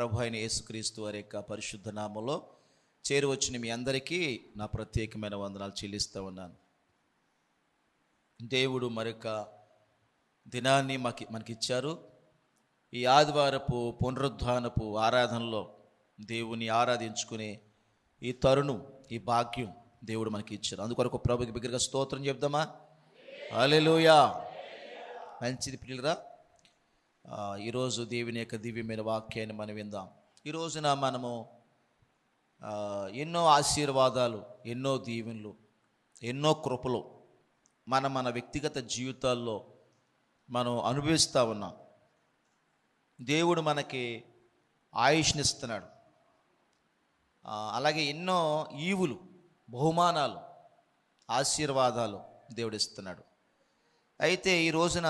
ప్రభు అయిన యేసుక్రీస్తు వారి యొక్క పరిశుద్ధ నామములో చేరువచ్చిన మీ అందరికీ నా ప్రత్యేకమైన వందనాలు చెల్లిస్తూ ఉన్నాను. దేవుడు మరొక దినాన్ని మనకిచ్చారు. ఈ ఆదివారపు పునరుద్ధానపు ఆరాధనలో దేవుని ఆరాధించుకునే ఈ తరుణం, ఈ భాగ్యం దేవుడు మనకి ఇచ్చారు. అందుకొరకు ప్రభుకి బిగ్గరగా స్తోత్రం చెప్దామా? హల్లెలూయా. మంచిది ప్రియులరా, ఈరోజు దేవుని యొక్క దివ్యమైన వాక్యాన్ని మనం విందాం. ఈ రోజున మనము ఎన్నో ఆశీర్వాదాలు, ఎన్నో దీవెనలు, ఎన్నో కృపలు మన వ్యక్తిగత జీవితాల్లో మనం అనుభవిస్తూ ఉన్నాం. దేవుడు మనకి ఆయుష్నిస్తున్నాడు. అలాగే ఎన్నో ఈవులు, బహుమానాలు, ఆశీర్వాదాలు దేవుడిస్తున్నాడు. అయితే ఈ రోజున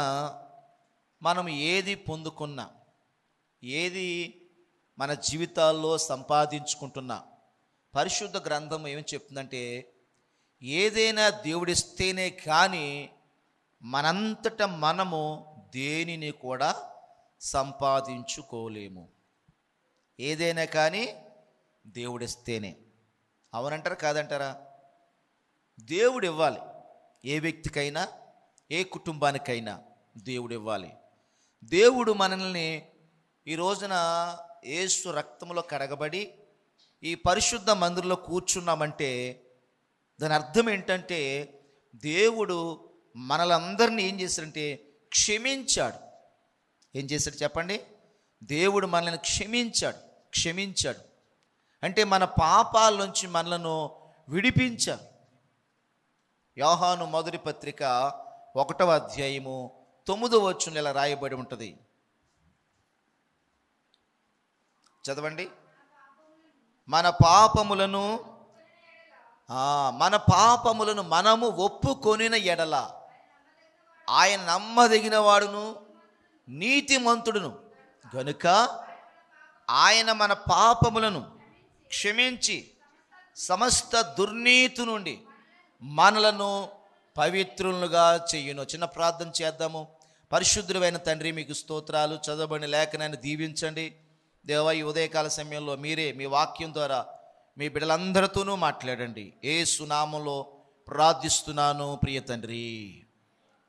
మనం ఏది పొందుకున్నా, ఏది మన జీవితాల్లో సంపాదించుకుంటున్నా, పరిశుద్ధ గ్రంథం ఏం చెప్తుందంటే, ఏదైనా దేవుడిస్తేనే కానీ మనంతట మనము దేనిని కూడా సంపాదించుకోలేము. ఏదైనా కానీ దేవుడిస్తేనే. అవునంటారా కాదంటారా? దేవుడు ఇవ్వాలి. ఏ వ్యక్తికైనా, ఏ కుటుంబానికైనా దేవుడు ఇవ్వాలి. దేవుడు మనల్ని ఈ రోజున యేసు రక్తంలో కడగబడి ఈ పరిశుద్ధ మందిరంలో కూర్చున్నామంటే దాని అర్థం ఏంటంటే, దేవుడు మనలందరినీ ఏం చేశాడంటే క్షమించాడు. ఏం చేశాడు చెప్పండి? దేవుడు మనల్ని క్షమించాడు అంటే మన పాపాల నుంచి మనలను విడిపించారు. యోహాను మొదటి పత్రిక 1వ అధ్యాయము 9వ వచనంలో ఇలా రాయబడి ఉంటుంది. చదవండి. మన పాపములను మనము ఒప్పుకొనిన ఎడల ఆయన నమ్మదగిన వాడును నీతిమంతుడును గనుక ఆయన మన పాపములను క్షమించి సమస్త దుర్నీతి నుండి మనలను పవిత్రులుగా చెయ్యును. చిన్న ప్రార్థన చేద్దాము. పరిశుద్ధుడైన తండ్రి, మీకు స్తోత్రాలు. చదవబడిన లేఖనాన్ని దీవించండి దేవా. ఈ ఉదయకాల సమయంలో మీరే మీ వాక్యం ద్వారా మీ బిడ్డలందరితోనూ మాట్లాడండి. యేసు నామములో ప్రార్థిస్తున్నాను ప్రియ తండ్రి,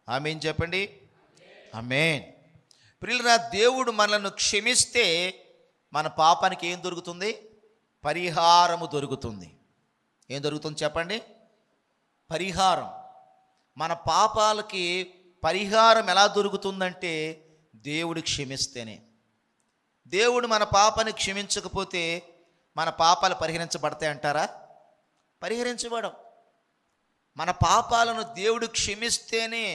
ఆమేన్ చెప్పండి. ఆమేన్. ప్రియులారా, దేవుడు మనలను క్షమిస్తే మన పాపానికి ఏం దొరుకుతుంది? పరిహారము దొరుకుతుంది. ఏం దొరుకుతుంది చెప్పండి? పరిహారం. మన పాపాలకి పరిహారం ఎలా దొరుకుతుందంటే దేవుడు క్షమిస్తేనే. దేవుడు మన పాపాన్ని క్షమించకపోతే మన పాపాలు పరిహరించబడతాయి అంటారా? పరిహరించబడవు. మన పాపాలను దేవుడు క్షమిస్తేనే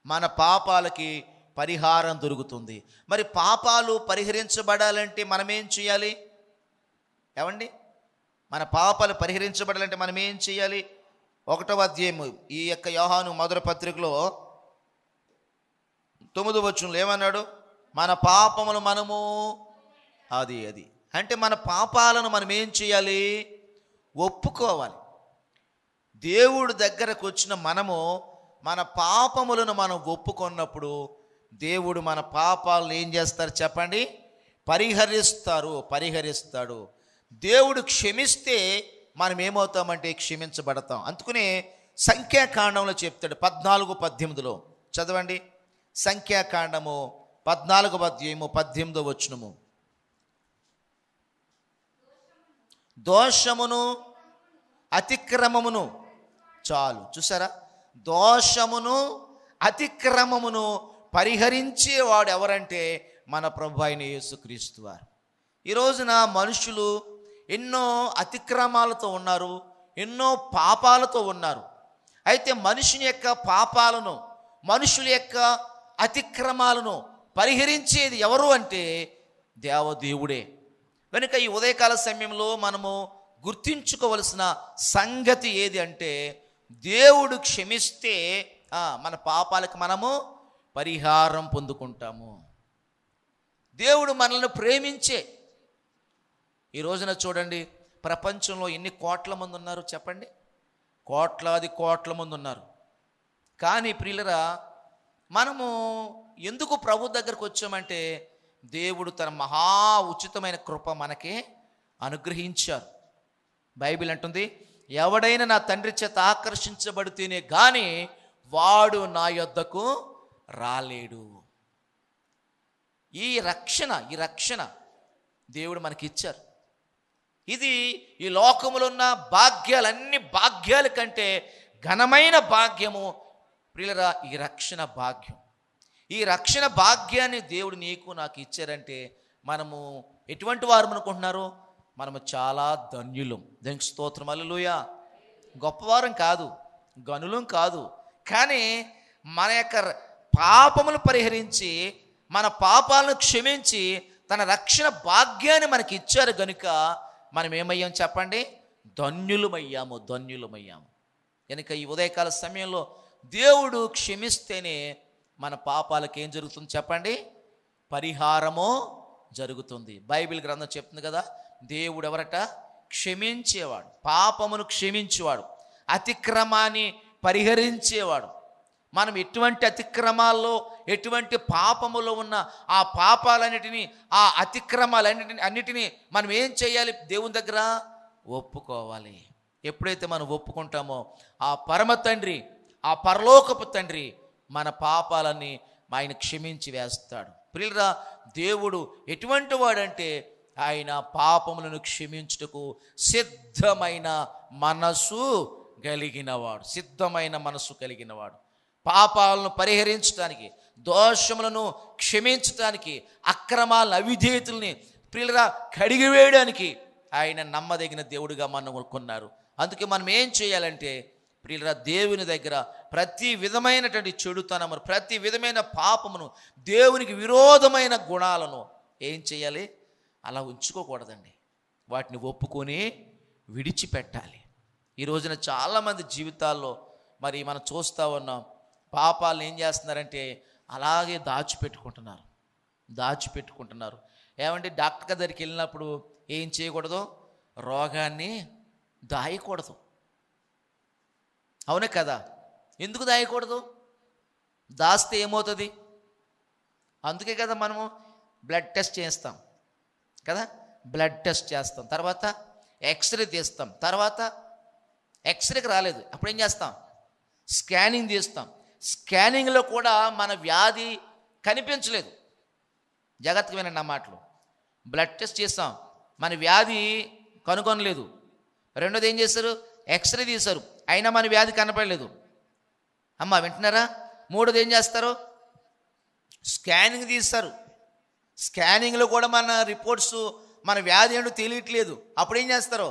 మన పాపాలకి పరిహారం దొరుకుతుంది. మరి పాపాలు పరిహరించబడాలంటే మనం ఏం చేయాలి? ఏమండి, మన పాపాలు పరిహరించబడాలంటే మనం ఏం చేయాలి? 1వ అధ్యాయము ఈ యొక్క యోహాను మొదటి పత్రికలో 9వ వచనంలో ఏమన్నాడు? మన పాపములు మనము అది అంటే మన పాపాలను మనం ఏం చేయాలి? ఒప్పుకోవాలి. దేవుడి దగ్గరకు వచ్చిన మనము మన పాపములను మనం ఒప్పుకున్నప్పుడు దేవుడు మన పాపాలను ఏం చేస్తారు చెప్పండి? పరిహరిస్తాడు. దేవుడు క్షమిస్తే మనం ఏమవుతామంటే క్షమించబడతాం. అందుకనే సంఖ్యాకాండంలో చెప్తాడు 14:18 చదవండి. సంఖ్యాకాండము 14వ అధ్యాయము 18వ వచనము. దోషమును అతిక్రమమును చాలు. చూసారా? దోషమును అతిక్రమమును పరిహరించేవాడు ఎవరంటే మన ప్రభు అయిన యేసుక్రీస్తు వారు. ఈ రోజున మనుషులు ఎన్నో అతిక్రమాలతో ఉన్నారు, ఎన్నో పాపాలతో ఉన్నారు. అయితే మనుషుని యొక్క పాపాలను, మనుషుల యొక్క అతిక్రమాలను పరిహరించేది ఎవరు అంటే దేవదేవుడే. కనుక ఈ ఉదయకాల సమయంలో మనము గుర్తించుకోవలసిన సంగతి ఏది అంటే, దేవుడు క్షమిస్తే మన పాపాలకు మనము పరిహారం పొందుకుంటాము. దేవుడు మనల్ని ప్రేమించే. ఈ రోజున చూడండి, ప్రపంచంలో ఎన్ని కోట్ల మంది ఉన్నారు చెప్పండి? కోట్ల మంది ఉన్నారు. కానీ ప్రియులరా, మనము ఎందుకు ప్రభు దగ్గరకు వచ్చామంటే దేవుడు తన మహా ఉచితమైన కృప మనకి అనుగ్రహించారు. బైబిల్ అంటుంది, ఎవడైనా నా తండ్రి చేత ఆకర్షించబడితేనే కానీ వాడు నా యొద్దకు రాలేడు. ఈ రక్షణ దేవుడు మనకి ఇచ్చారు. ఇది ఈ లోకములో ఉన్న భాగ్యాలన్ని భాగ్యాల కంటే ఘనమైన భాగ్యము ప్రియులరా ఈ రక్షణ భాగ్యం. ఈ రక్షణ భాగ్యాన్ని దేవుడు నీకు నాకు ఇచ్చారంటే మనము ఎటువంటి వారు అనుకుంటున్నారు? మనము చాలా ధన్యులం. దానికి స్తోత్రం, హల్లెలూయా. గొప్పవారం కాదు, గనులం కాదు, కానీ మన యొక్క పాపములు పరిహరించి మన పాపాలను క్షమించి తన రక్షణ భాగ్యాన్ని మనకి ఇచ్చారు గనుక మనం ఏమయ్యాం చెప్పండి? ధన్యులమయ్యాము. కనుక ఈ ఉదయకాల సమయంలో దేవుడు క్షమిస్తేనే మన పాపాలకు ఏం జరుగుతుంది చెప్పండి? పరిహారమో జరుగుతుంది. బైబిల్ గ్రంథం చెప్తుంది కదా, దేవుడు ఎవరట? క్షమించేవాడు, పాపమును క్షమించేవాడు, అతిక్రమాన్ని పరిహరించేవాడు. మనం ఎటువంటి అతిక్రమాల్లో ఎటువంటి పాపములో ఉన్న ఆ పాపాలన్నిటినీ ఆ అతిక్రమాలన్నిటినీ మనం ఏం చేయాలి? దేవుని దగ్గర ఒప్పుకోవాలి. ఎప్పుడైతే మనం ఒప్పుకుంటామో ఆ పరమ తండ్రి, ఆ పరలోకపు తండ్రి మన పాపాలన్నీ ఆయన క్షమించి వేస్తాడు. ప్రియులరా, దేవుడు ఎటువంటి వాడంటే ఆయన పాపములను క్షమించుటకు సిద్ధమైన మనసు కలిగినవాడు. పాపాలను పరిహరించడానికి, దోషములను క్షమించడానికి, అక్రమాలను అవిధేయతల్ని ప్రియులరా కడిగివేయడానికి ఆయన నమ్మదగిన దేవుడిగా మనం కొన్నారు. అందుకే మనం ఏం చేయాలంటే ప్రియులరా, దేవుని దగ్గర ప్రతి విధమైనటువంటి చెడుతనమును, ప్రతి విధమైన పాపమును, దేవునికి విరోధమైన గుణాలను ఏం చేయాలి? అలా ఉంచుకోకూడదండి. వాటిని ఒప్పుకొని విడిచిపెట్టాలి. ఈ రోజున చాలామంది జీవితాల్లో మరి మనం చూస్తూ ఉన్నాం, పాపాలను ఏం చేస్తున్నారంటే అలాగే దాచిపెట్టుకుంటున్నారు. ఏమంటే డాక్టర్ దగ్గరికి వెళ్ళినప్పుడు ఏం చేయకూడదు? రోగాన్ని దాయకూడదు. అవునే కదా? ఎందుకు దాయకూడదు? దాస్తే ఏమవుతుంది? అందుకే కదా మనము బ్లడ్ టెస్ట్ చేస్తాం కదా, తర్వాత ఎక్స్రే తీస్తాం, తర్వాత ఎక్స్రేకి రాలేదు అప్పుడు ఏం చేస్తాం? స్కానింగ్ తీస్తాం. స్కానింగ్లో కూడా మన వ్యాధి కనిపించలేదు. జాగ్రత్తగా వినండి నా మాటలు. బ్లడ్ టెస్ట్ చేస్తాం, మన వ్యాధి కనుగొనలేదు. రెండోది ఏం చేస్తారు? ఎక్స్రే తీశారు, అయినా మన వ్యాధి కనపడలేదు. అమ్మ వింటున్నారా? మూడోది ఏం చేస్తారు? స్కానింగ్ తీస్తారు. స్కానింగ్లో కూడా మన రిపోర్ట్స్, మన వ్యాధి ఏంటో తెలియట్లేదు. అప్పుడు ఏం చేస్తారు?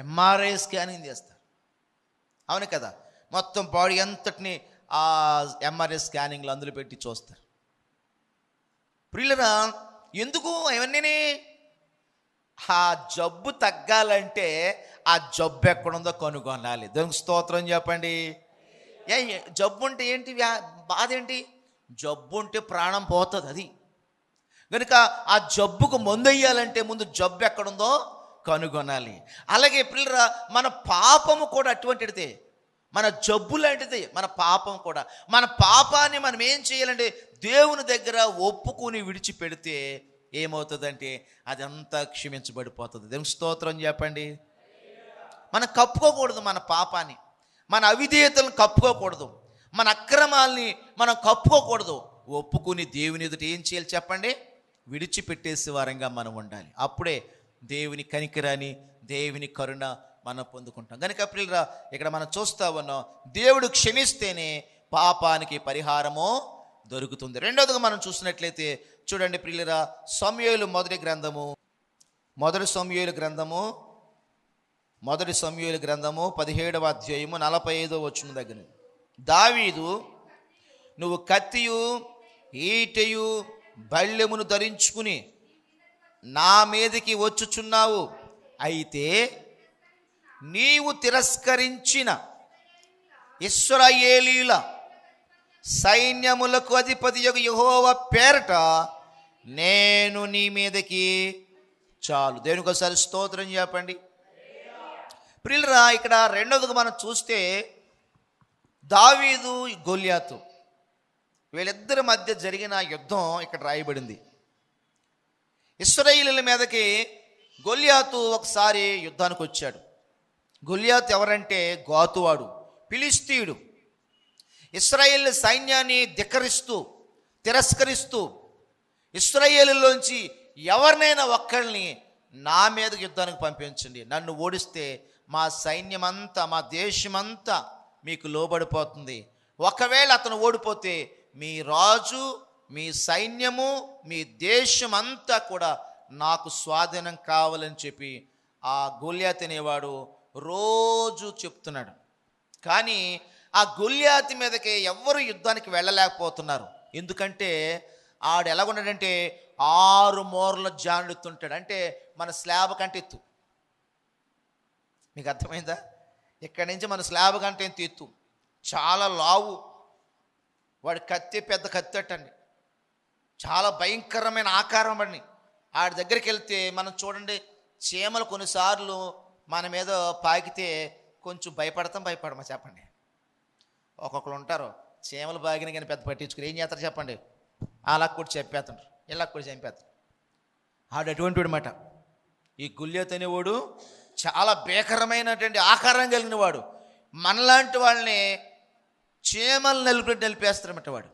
ఎంఆర్ఐ స్కానింగ్ చేస్తారు. అవును కదా? మొత్తం బాడీ అంతటిని ఆ ఎంఆర్ఐ స్కానింగ్లో అందులో పెట్టి చూస్తారు. ప్రియులరా, ఎందుకు ఇవన్నీ? ఆ జబ్బు తగ్గాలంటే ఆ జబ్బు ఎక్కడుందో కనుగొనాలి. దానికి స్తోత్రం చెప్పండి. జబ్బు ఉంటే ఏంటి? బాధ ఏంటి? జబ్బు ఉంటే ప్రాణం పోతుంది. అది కనుక ఆ జబ్బుకు మందు వేయాలంటే ముందు జబ్బు ఎక్కడుందో కనుగొనాలి. అలాగే ప్రియులరా, మన పాపము కూడా అటువంటిదే. మన జబ్బు లాంటిది మన పాపం కూడా. మన పాపాన్ని మనం ఏం చేయాలంటే దేవుని దగ్గర ఒప్పుకొని విడిచిపెడితే ఏమవుతుందంటే అదంతా క్షమించబడిపోతుంది. దేవుని స్తోత్రం చెప్పండి. మనం కప్పుకోకూడదు మన పాపాన్ని, మన అవిధేయతలను కప్పుకోకూడదు, మన అక్రమాల్ని మనం కప్పుకోకూడదు. ఒప్పుకుని దేవుని ఎదుట ఏం చేయాలి చెప్పండి? విడిచిపెట్టేసే వారంగా మనం ఉండాలి. అప్పుడే దేవుని కనికరాన్ని, దేవుని కరుణ మనం పొందుకుంటాం. కనుక ప్రియులరా, ఇక్కడ మనం చూస్తా ఉన్నాం, దేవుడు క్షమిస్తేనే పాపానికి పరిహారము దొరుకుతుంది. రెండోదిగా మనం చూసినట్లయితే చూడండి ప్రియులరా, మొదటి సమూయేలు గ్రంథము 17వ అధ్యాయము 45వ వచనం దగ్గర, దావీదు నువ్వు కత్తియు ఈటెయు బల్లెమును ధరించుకుని నా మీదకి వచ్చుచున్నావు, అయితే నీవు తిరస్కరించిన ఇశ్రాయేలీయుల సైన్యములకు అధిపతియగు యెహోవా పేరట నేను నీ మీదకి చాలు. దేవునికి ఒకసారి స్తోత్రం చెప్పండి. ప్రియులరా, ఇక్కడ రెండవదిగా మనం చూస్తే దావీదు గొల్యాతు వీళ్ళిద్దరి మధ్య జరిగిన యుద్ధం ఇక్కడ రాయబడింది. ఇశ్రాయేలీయుల మీదకి గొల్యాతు ఒకసారి యుద్ధానికి వచ్చాడు. గొల్యాతు ఎవరంటే గాతువాడు, ఫిలిష్తీయుడు. ఇశ్రాయేలు సైన్యాన్ని తిరస్కరిస్తూ ఇశ్రాయేలులోంచి ఎవరినైనా ఒక్కరిని నా మీద యుద్ధానికి పంపించండి, నన్ను ఓడిస్తే మా సైన్యమంతా, మా దేశమంతా మీకు లోబడిపోతుంది. ఒకవేళ అతను ఓడిపోతే మీ రాజు, మీ సైన్యము, మీ దేశం అంతా కూడా నాకు స్వాధీనం కావాలని చెప్పి ఆ గొల్యాతు అనేవాడు రోజు చెప్తున్నాడు. కానీ ఆ గొల్యాతు మీదకి ఎవ్వరు యుద్ధానికి వెళ్ళలేకపోతున్నారు. ఎందుకంటే ఆడు ఎలాగున్నాడంటే 6 మూరల జానుడుతుంటాడు. అంటే మన స్లాబ్ కంటే ఎత్తు. మీకు అర్థమైందా? ఇక్కడి నుంచి మన స్లాబ్ కంటే ఎంత ఎత్తు, చాలా లావు. వాడి కత్తి పెద్ద కత్తి అట్టండి, చాలా భయంకరమైన ఆకారం పడిని. ఆడి దగ్గరికి వెళ్తే మనం చూడండి, చీమలు కొన్నిసార్లు మన మీద పాకితే కొంచెం భయపడమా చెప్పండి. ఒక్కొక్కరు ఉంటారు చీమలు బాగిన కానీ పెద్ద పట్టించుకుని ఏం చేస్తారు చెప్పండి, అలా కూడా చెప్పేస్తాడు, ఇలా కూడా చంపేస్తాడు. ఆడు అటువంటి వాడు మాట. ఈ గొల్యాతు అనేవాడు చాలా భీకరమైనటువంటి ఆకారం కలిగిన వాడు. మనలాంటి వాళ్ళని చీమలు నిలిపేస్తారన్నమాట వాడు.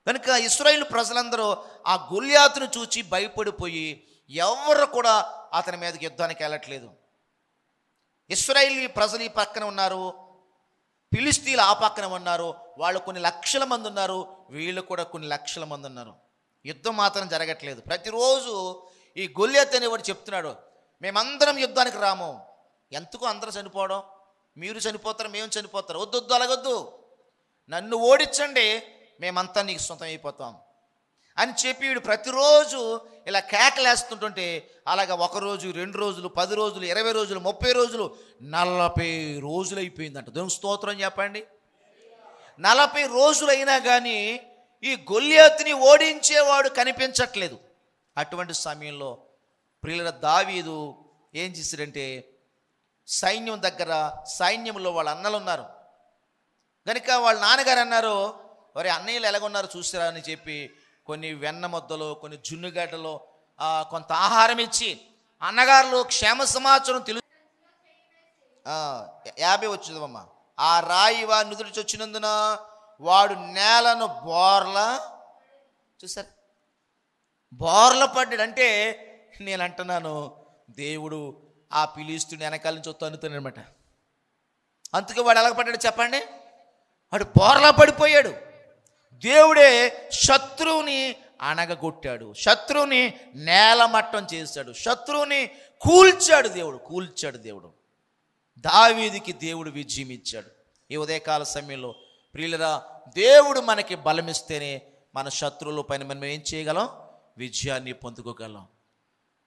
కనుక ఇశ్రాయేలు ప్రజలందరూ ఆ గొల్యాతును చూచి భయపడిపోయి ఎవరు కూడా అతని మీదకి యుద్ధానికి వెళ్ళట్లేదు. ఇశ్రాయేలు ప్రజలు ఈ పక్కన ఉన్నారు, ఫిలిష్తీయులు ఆ పక్కన ఉన్నారు. వాళ్ళు కొన్ని లక్షల మంది ఉన్నారు, వీళ్ళు కూడా కొన్ని లక్షల మంది ఉన్నారు. యుద్ధం మాత్రం జరగట్లేదు. ప్రతిరోజు ఈ గొల్యాతు అనేవాడు చెప్తున్నాడు, మేమందరం యుద్ధానికి రాము. ఎందుకు అందరూ చనిపోవడం? మీరు చనిపోతారు, మేము చనిపోతారు. వద్దు అలాగొద్దు, నన్ను ఓడించండి, మేమంతా నీకు సొంతం అయిపోతాం అని చెప్పి వీడు ప్రతిరోజు ఇలా కేకలేస్తుంటుంటే అలాగా 1 రోజు, 2 రోజులు, 10 రోజులు, 20 రోజులు, 30 రోజులు, 40 రోజులు అయిపోయిందంట. దేవునికి స్తోత్రం చెప్పండి. 40 రోజులైనా కానీ ఈ గొల్యాతుని ఓడించేవాడు కనిపించట్లేదు. అటువంటి సమయంలో ప్రియుల దావీదు ఏం చేశాడంటే, సైన్యం దగ్గర, సైన్యంలో వాళ్ళ అన్నలు ఉన్నారు కనుక వాళ్ళ నాన్నగారు అన్నారు, వారి అన్నయ్యలు ఎలాగున్నారు చూసిరా అని చెప్పి కొన్ని వెన్న ముద్దలు, కొన్ని జున్నుగడ్డలు, కొంత ఆహారం ఇచ్చి అన్నగారులు క్షేమ సమాచారం 50 వచ్చిందమ్మా. ఆ రాయి వారి నుదుటి వచ్చినందున వాడు నేలను చూసారు, బోర్ల పడ్డాడు. అంటే నేను అంటున్నాను, దేవుడు ఆ ఫిలిష్తీయుని వెనకాల నుంచి తన్నుతాడు అనమాట. అందుకే వాడు ఎలాగ పడ్డాడు చెప్పండి, వాడు బోర్లా పడిపోయాడు. దేవుడే శత్రువుని అణగగొట్టాడు, శత్రువుని నేలమట్టం చేశాడు, శత్రువుని కూల్చాడు దేవుడు. దావీదుకి దేవుడు విజయం ఇచ్చాడు. ఈ ఉదయకాల సమయంలో ప్రియులరా, దేవుడు మనకి బలమిస్తేనే మన శత్రువుల పైన మనం ఏం చేయగలం? విజయాన్ని పొందుకోగలం.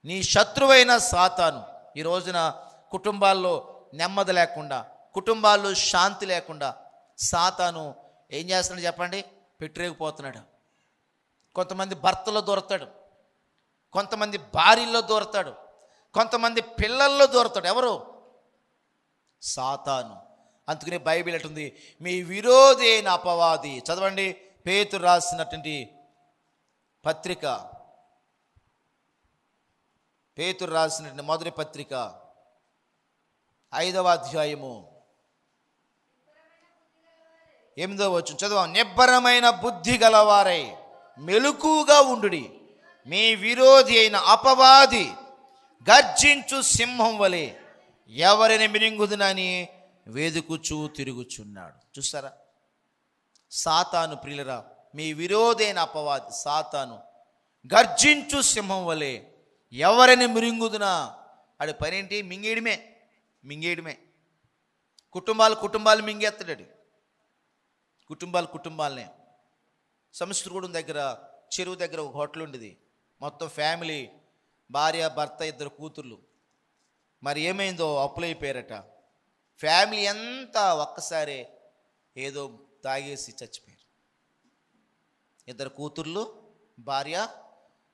నీ శత్రువైన సాతాను ఈ రోజున కుటుంబాల్లో నెమ్మది లేకుండా, కుటుంబాల్లో శాంతి లేకుండా సాతాను ఏం చేస్తున్నాడు చెప్పండి? పెట్టిరేగిపోతున్నాడు. కొంతమంది భర్తలో దూరతాడు, కొంతమంది భార్యల్లో దూరతాడు, కొంతమంది పిల్లల్లో దూరతాడు. ఎవరు? సాతాను. అందుకనే బైబిల్ ఎట్టుంది, మీ విరోధి అయిన అపవాది. చదవండి, పేతురు రాసినటువంటి పత్రిక, పేతురు రాసినటువంటి మొదటి పత్రిక 5వ అధ్యాయము 8వ వచనం చదవం. నిబ్బరమైన బుద్ధి గలవారై మెలకుగా ఉండుడి, మీ విరోధి అయిన అపవాది గర్జించు సింహం వలె ఎవరిని మిరింగుదునని వెదుకుచూ తిరుగుచున్నాడు. చూస్తారా, సాతాను ప్రియులరా, మీ విరోధి అయిన అపవాది సాతాను గర్జించు సింహం వలె ఎవరిని మిరింగుదునా. ఆడి పనేంటి? మింగేయడమే. కుటుంబాలు మింగేస్తాడు. కుటుంబాలనే. సంస్కృతం దగ్గర, చెరువు దగ్గర ఒక హోటల్ ఉండేది. మొత్తం ఫ్యామిలీ, భార్య, భర్త, 2 కూతుర్లు. మరి ఏమైందో, అప్పులైపోయారట. ఫ్యామిలీ అంతా ఒక్కసారి ఏదో తాగేసి చచ్చిపోయారు. 2 కూతుర్లు, భార్య,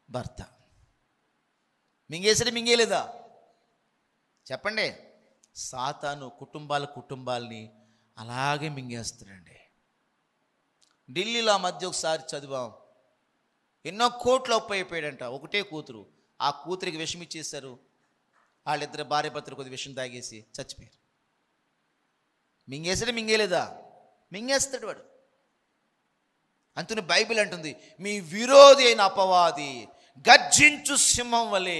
భర్త. మింగేయలేదా చెప్పండి? సాతాను కుటుంబాలని అలాగే మింగేస్తాడండి. ఢిల్లీలో ఆ మధ్య ఒకసారి చదివాం, ఎన్నో కోట్లు అప్పు అయిపోయాడంట. ఒకటే కూతురు, ఆ కూతురికి విషం ఇచ్చేశారు. వాళ్ళిద్దరు భార్య భర్తలు కొద్ది విషం తాగేసి చచ్చిపోయారు. మింగేసాడే మింగేలేదా? మింగేస్తాడు వాడు. అందుకని బైబిల్ అంటుంది, మీ విరోధి అయిన అపవాది గర్జించు సింహం వలె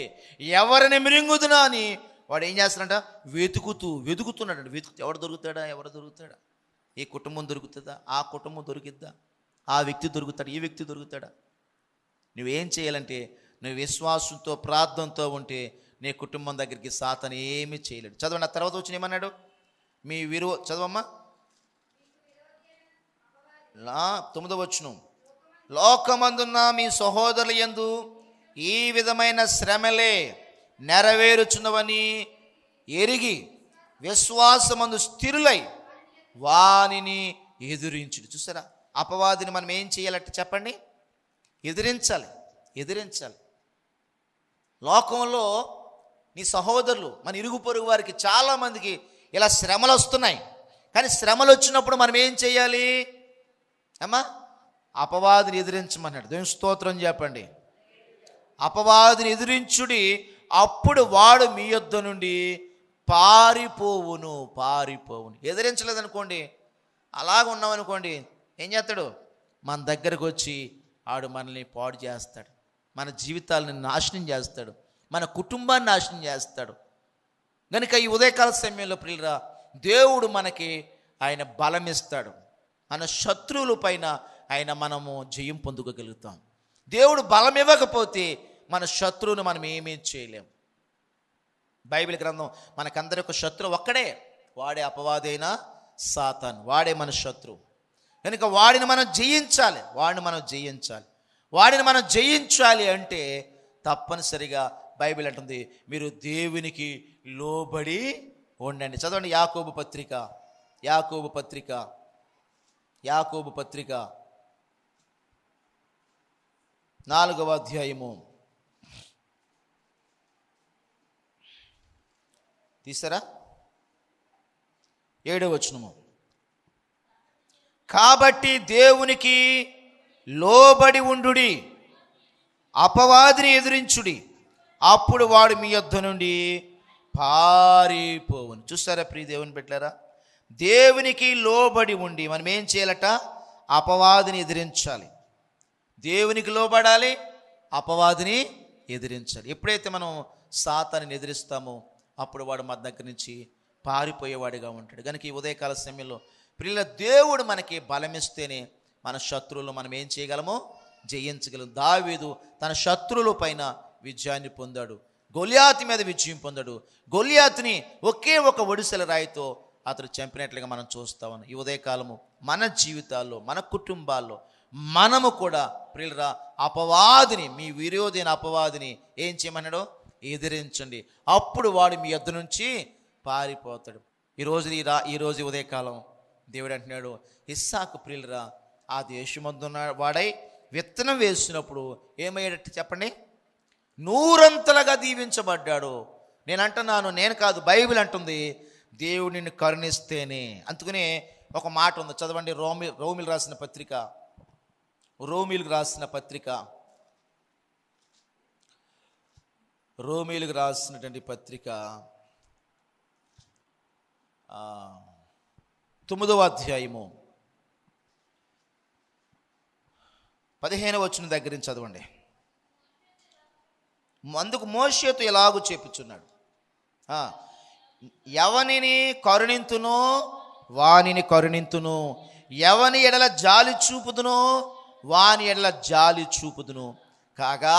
ఎవరిని మిరింగుదునా అని వాడు ఏం చేస్తాడంట? వెతుకుతున్నాడు. ఎవరు దొరుకుతాడా? ఏ కుటుంబం దొరుకుతుందా? ఆ కుటుంబం దొరికిద్దా? ఆ వ్యక్తి దొరుకుతాడు? ఈ వ్యక్తి దొరుకుతాడా? నువ్వేం చేయాలంటే, నువ్వు విశ్వాసంతో ప్రార్థనతో ఉంటే నీ కుటుంబం దగ్గరికి సాతాను ఏమీ చేయలేడు. చదవండి. ఆ తర్వాత వచ్చిన ఏమన్నాడు? మీ చదవమ్మా 9వ వచనం. లోకమందున్న మీ సహోదరుల యందు ఈ విధమైన శ్రమలే నెరవేరుచున్నవని ఎరిగి విశ్వాసమందు స్థిరులై వానిని ఎదిరించుడు. చూసారా, అపవాదిని మనం ఏం చేయాలంటే చెప్పండి? ఎదిరించాలి. లోకంలో నీ సహోదరులు, మన ఇరుగు పొరుగు వారికి చాలామందికి ఇలా శ్రమలు వస్తున్నాయి. కానీ శ్రమలు వచ్చినప్పుడు మనం ఏం చేయాలి అమ్మా? అపవాదిని ఎదిరించమన్నాడు. దేవుని స్తోత్రం చెప్పండి. అపవాదిని ఎదిరించుడి, అప్పుడు వాడు మీ యొద్ద నుండి పారిపోవును. ఎదిరించలేదనుకోండి, అలాగ ఉన్నామనుకోండి, ఏం చేస్తాడు? మన దగ్గరకు వచ్చి ఆడు మనల్ని పాడు చేస్తాడు, మన జీవితాలను నాశనం చేస్తాడు, మన కుటుంబాన్ని నాశనం చేస్తాడు. కనుక ఈ ఉదయకాల సమయంలో ప్రియులరా, దేవుడు మనకి ఆయన బలం ఇస్తాడు. మన శత్రువుల పైన మనము జయం పొందుకోగలుగుతాం. దేవుడు బలం ఇవ్వకపోతే మన శత్రువును మనం ఏమీ చేయలేం. బైబిల్ గ్రంథం మనకందరి యొక్క శత్రువు ఒక్కడే, వాడే అపవాదైన సాతాను. వాడే మన శత్రువు. కనుక వాడిని మనం జయించాలి. వాడిని మనం జయించాలి అంటే తప్పనిసరిగా బైబిల్ అంటుంది, మీరు దేవునికి లోబడి ఉండండి. చదవండి. యాకోబు పత్రిక 4వ అధ్యాయము తీసారా? 7వ వచనము. కాబట్టి దేవునికి లోబడి ఉండుడి, అపవాదిని ఎదిరించుడి, అప్పుడు వాడు మీ యొద్ద నుండి పారిపోవును. చూస్తారా ప్రియ దేవుని బిడ్డలారా, దేవునికి లోబడి ఉండి మనం ఏం చేయాలట? అపవాదిని ఎదిరించాలి. దేవునికి లోబడాలి, అపవాదిని ఎదిరించాలి. ఎప్పుడైతే మనం సాతాన్ని ఎదిరిస్తామో అప్పుడు వాడు మన దగ్గర నుంచి పారిపోయేవాడిగా ఉంటాడు. కనుక ఈ ఉదయకాల సమయంలో ప్రియుల, దేవుడు మనకి బలమిస్తేనే మన శత్రువులు మనం ఏం చేయగలమో జయించగలం. దావీదు తన శత్రువుల పైన విజయాన్ని పొందాడు, గొలియాతు మీద విజయం పొందాడు. గొలియాతుని ఒకే ఒక ఒడిసెల రాయితో అతడు చంపినట్లుగా మనం చూస్తా ఉన్నాం. ఈ ఉదయకాలము మన జీవితాల్లో, మన కుటుంబాల్లో మనము కూడా ప్రియులరా అపవాదిని, మీ విరోధైన అపవాదిని ఏం చేయమన్నాడో? ఎదిరించండి, అప్పుడు వాడు మీ యొద్ద నుంచి పారిపోతాడు. ఈరోజు ఉదయకాలం దేవుడు అంటున్నాడు, ఇస్సాకు ప్రియులరా ఆ దేశమందున్న వాడై విత్తనం వేసినప్పుడు ఏమయ్యాడట చెప్పండి? 100 దీవించబడ్డాడు. నేను అంటున్నాను, నేను కాదు, బైబిల్ అంటుంది, దేవుడు నిన్ను కరుణిస్తేనే. అందుకనే ఒక మాట ఉంది, చదవండి. రోమిలకు రాసిన పత్రిక 9వ అధ్యాయము 15వ వచనం దగ్గర నుంచి చదవండి. అందుకు మోషేతో ఎలాగూ చెప్పుచున్నాడు, ఎవనిని కరుణింతునో వానిని కరుణింతును, ఎవని ఎడల జాలి చూపుదునో వాని ఎడల జాలి చూపుదును. కాగా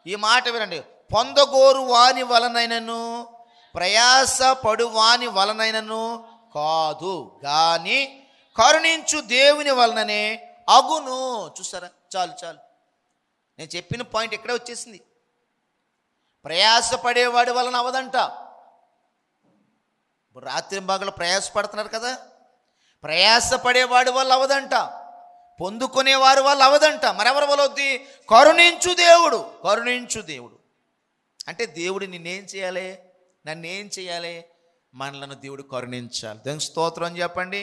ఈ మాట వినండి, పొందగోరు వాని వలనైనను ప్రయాస పడు వాని వలనైనను కాదు, గాని కరుణించు దేవుని వలననే అగును. చూసారా? చాలు. నేను చెప్పిన పాయింట్ ఎక్కడే వచ్చేసింది. ప్రయాసపడేవాడి వలన అవదంట. రాత్రి బాగలు ప్రయాసపడుతున్నారు కదా, ప్రయాసపడేవాడి వల్ల అవదంట, పొందుకునేవారి వల్ల అవదంట. మరెవరి వల్ల వద్ది? కరుణించు దేవుడు. అంటే దేవుడు నిన్నేం చేయాలి? నన్నేం చేయాలి? మనలను దేవుడు కరుణించాలి. దానికి స్తోత్రం చెప్పండి.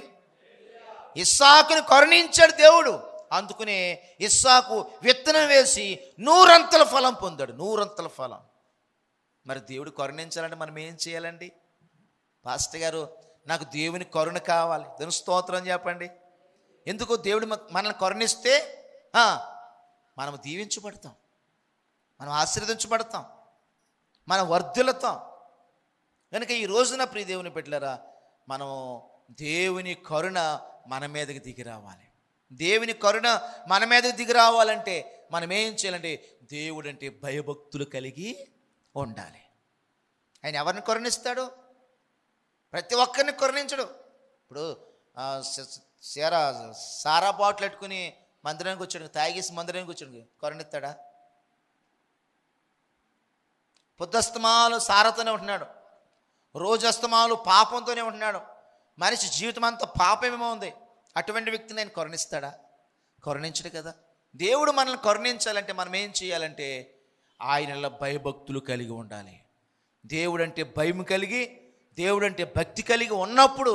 ఇస్సాకుని కరుణించాడు దేవుడు. అందుకునే ఇస్సాకు విత్తనం వేసి 100 ఫలం పొందాడు. 100 ఫలం. మరి దేవుడు కరుణించాలంటే మనం ఏం చేయాలండి? పాస్టర్ గారు, నాకు దేవుని కరుణ కావాలి. దేవుని స్తోత్రం చెప్పండి. ఎందుకు? దేవుడు మనల్ని కరుణిస్తే మనం దీవించబడతాం, మనం ఆశీర్వదించబడతాం, మనం వర్ధిల్లుతాం. కనుక ఈ రోజున ప్రియ దేవుని బిడ్డలారా, మనం దేవుని కరుణ మన మీదకి దిగి రావాలి. దేవుని కరుణ మన మీదకి దిగి రావాలంటే మనం ఏం చేయాలంటే దేవుడు అంటే భయభక్తులు కలిగి ఉండాలి. ఆయన ఎవరిని కరుణిస్తాడు? ప్రతి ఒక్కరిని కరుణించడు. ఇప్పుడు సారా బాటిల్ పెట్టుకుని మందిరానికి వచ్చాడు, తాగేసి మందిరానికి వచ్చాడు, కరుణిస్తాడా? పొద్దస్తమాలు సారాతోనే ఉంటున్నాడు, రోజస్తమాలు పాపంతోనే ఉంటున్నాడు, మనిషి జీవితం అంతా పాపమేమో ఉంది. అటువంటి వ్యక్తిని ఆయన కరుణిస్తాడా? కరుణించడు కదా. దేవుడు మనల్ని కరుణించాలంటే మనం ఏం చేయాలంటే ఆయనలో భయభక్తులు కలిగి ఉండాలి. దేవుడు అంటే భయం కలిగి, దేవుడు అంటే భక్తి కలిగి ఉన్నప్పుడు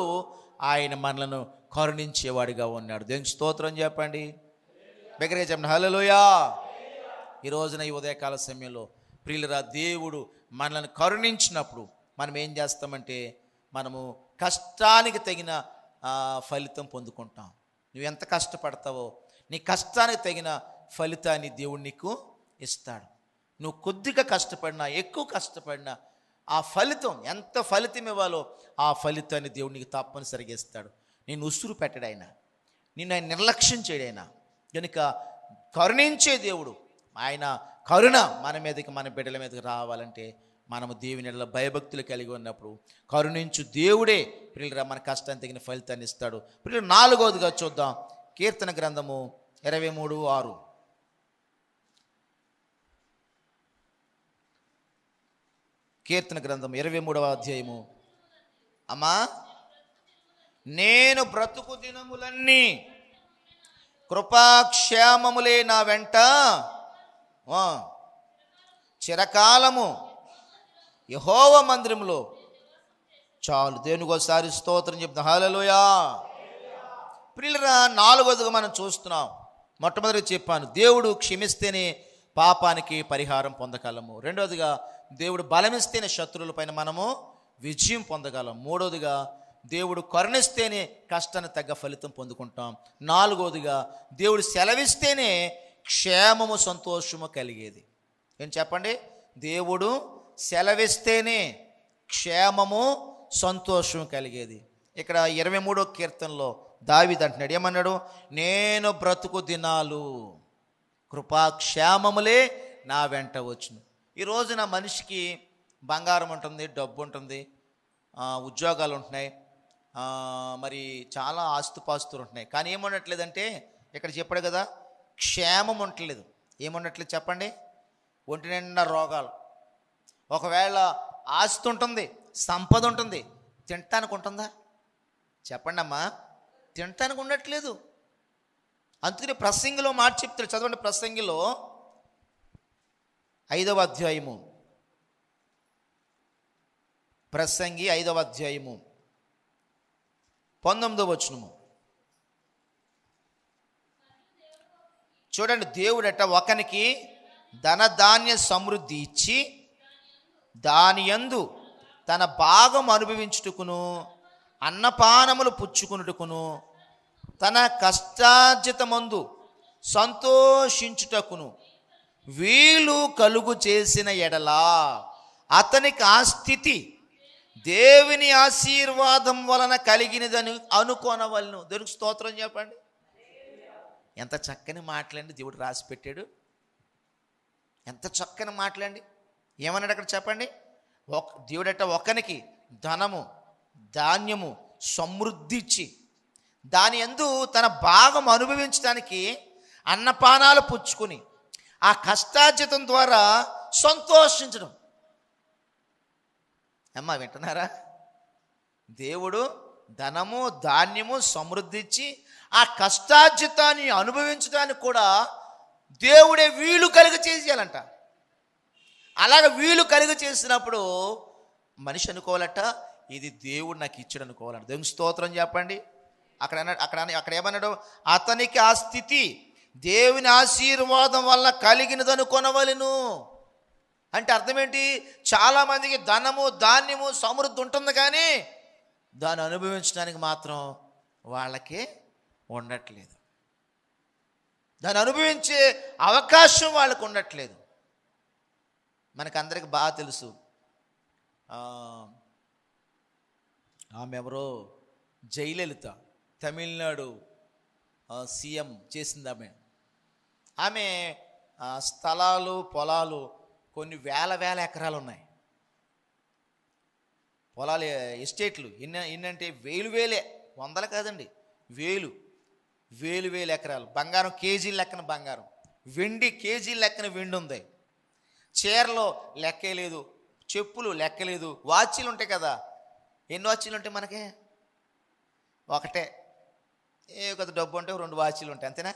ఆయన మనలను కరుణించేవాడిగా ఉన్నాడు. దేవునికి స్తోత్రం చెప్పండి. బిగ్గరగా చెప్పండి హల్లెలూయా. ఈ రోజున ఈ ఉదయకాల సమయంలో ప్రియులరా, దేవుడు మనల్ని కరుణించినప్పుడు మనం ఏం చేస్తామంటే మనము కష్టానికి తగిన ఫలితం పొందుకుంటాం. నువ్వు ఎంత కష్టపడతావో నీ కష్టానికి తగిన ఫలితాన్ని దేవుడు నీకు ఇస్తాడు. నువ్వు కొద్దిగా కష్టపడినా, ఎక్కువ కష్టపడినా ఆ ఫలితం, ఎంత ఫలితం ఇవ్వాలో ఆ ఫలితాన్ని దేవుడు నీకు తప్పనిసరిగా ఇస్తాడు. నేను ఉసురు పెట్టడాయన, నిన్ను ఆయన నిర్లక్ష్యం చేయడైనా. కనుక కరుణించే దేవుడు, ఆయన కరుణ మన మీదకి, మన బిడ్డల మీదకి రావాలంటే మనము దేవుని ఎడల భయభక్తులు కలిగి ఉన్నప్పుడు కరుణించు దేవుడే ప్రియులరా మన కష్టాన్ని తగిన ఫలితాన్ని ఇస్తాడు. ప్రియులు 4వదిగా చూద్దాం. కీర్తన గ్రంథము 23:6. కీర్తన గ్రంథం 23వ అధ్యాయము. అమ్మా, నేను బ్రతుకు దినములన్నీ కృపాక్షేమములే నా వెంట చిరకాలము యెహోవా మందిరములో చాలు. దేవునికి ఒకసారి స్తోత్రం చెప్తాం హల్లెలూయా. ప్రియులరా, 4వదిగా మనం చూస్తున్నాం. మొట్టమొదటిగా చెప్పాను, దేవుడు క్షమిస్తేనే పాపానికి పరిహారం పొందగలము. 2వదిగా దేవుడు బలమిస్తేనే శత్రువులపైన మనము విజయం పొందగలం. 3వదిగా దేవుడు కరుణిస్తేనే కష్టాన్ని తగ్గ ఫలితం పొందుకుంటాం. 4వదిగా దేవుడు సెలవిస్తేనే క్షేమము సంతోషము కలిగేది. ఏం చెప్పండి? దేవుడు సెలవిస్తేనే క్షేమము సంతోషం కలిగేది. ఇక్కడ 23వ కీర్తనలో దావీదు అంటున్నాడు, ఏమన్నాడు? నేను బ్రతుకు దినాలు కృపాక్షేమములే నా వెంట వచ్చును. ఈ రోజున మనిషికి బంగారం ఉంటుంది, డబ్బు ఉంటుంది, ఉద్యోగాలు ఉంటున్నాయి, మరి చాలా ఆస్తుపాస్తులు ఉంటున్నాయి. కానీ ఏముండట్లేదంటే ఇక్కడ చెప్పాడు కదా, క్షేమం ఉండట్లేదు. ఏముండట్లేదు చెప్పండి? ఒంటి నిండా రోగాలు. ఒకవేళ ఆస్తి ఉంటుంది, సంపద ఉంటుంది, తినటానికి ఉంటుందా? చెప్పండి అమ్మా, తినటానికి ఉండట్లేదు. అందుకని ప్రసంగిలో మాట చెప్తాడు, చదవండి. ప్రసంగిలో 5వ అధ్యాయము, ప్రసంగి 5వ అధ్యాయము 19వ వచనము చూడండి. దేవుడట ఒకనికి ధనధాన్య సమృద్ధి ఇచ్చి దాని యందు తన భాగం అనుభవించుటకును అన్నపానములు పుచ్చుకునుటకును తన కష్టార్జితమందు సంతోషించుటకును వీలు కలుగు చేసిన ఎడలా అతనికి ఆ స్థితి దేవుని ఆశీర్వాదం వలన కలిగినదని అనుకోనవలను. దేవునికి స్తోత్రం చెప్పండి. ఎంత చక్కని మాటలండి దేవుడు రాసి పెట్టాడు. ఎంత చక్కని మాటలండి. ఏమన్నాడు అక్కడ చెప్పండి? దేవుడట ఒకనికి ధనము ధాన్యము సమృద్ధి ఇచ్చి దాని యందు తన భాగం అనుభవించడానికి అన్నపానాలు పుచ్చుకుని ఆ కష్టార్జితం ద్వారా సంతోషించడం. అమ్మా వింటున్నారా? దేవుడు ధనము ధాన్యము సమృద్ధి ఇచ్చి ఆ కష్టార్జితాన్ని అనుభవించడానికి కూడా దేవుడే వీలు కలిగ చేసేయాలంట. అలాగ వీలు కలిగ చేసినప్పుడు మనిషి అనుకోవాలట, ఇది దేవుడు నాకు ఇచ్చాడు అనుకోవాలంట. దేవుని స్తోత్రం చెప్పండి. అక్కడ ఏమన్నాడు? అతనికి ఆ స్థితి దేవుని ఆశీర్వాదం వల్ల కలిగినదని కొనవలెను. అంటే అర్థం ఏంటి? చాలామందికి ధనము ధాన్యము సమృద్ధి ఉంటుంది, కానీ దాన్ని అనుభవించడానికి మాత్రం వాళ్ళకి ఉండట్లేదు. దాన్ని అనుభవించే అవకాశం వాళ్ళకు ఉండట్లేదు. మనకందరికి బాగా తెలుసు, ఆమె ఎవరో, జయలలిత, తమిళనాడు సీఎం చేసింది. ఆమె స్థలాలు పొలాలు కొన్ని వేల ఎకరాలు ఉన్నాయి. పొలాలు, ఎస్టేట్లు ఎన్నంటే వేలే, వందలు కాదండి, వేలు ఎకరాలు. బంగారం కేజీల లెక్కన బంగారం, వెండి కేజీల లెక్కన వెండి ఉంది. చీరలో లెక్కే లేదు, చెప్పులు లెక్కలేదు, వాచీలు ఉంటాయి కదా, ఎన్ని వాచీలు ఉంటాయి మనకి? ఒకటే. కొద్ది డబ్బు ఉంటే 2 వాచీలు ఉంటాయి, అంతేనా?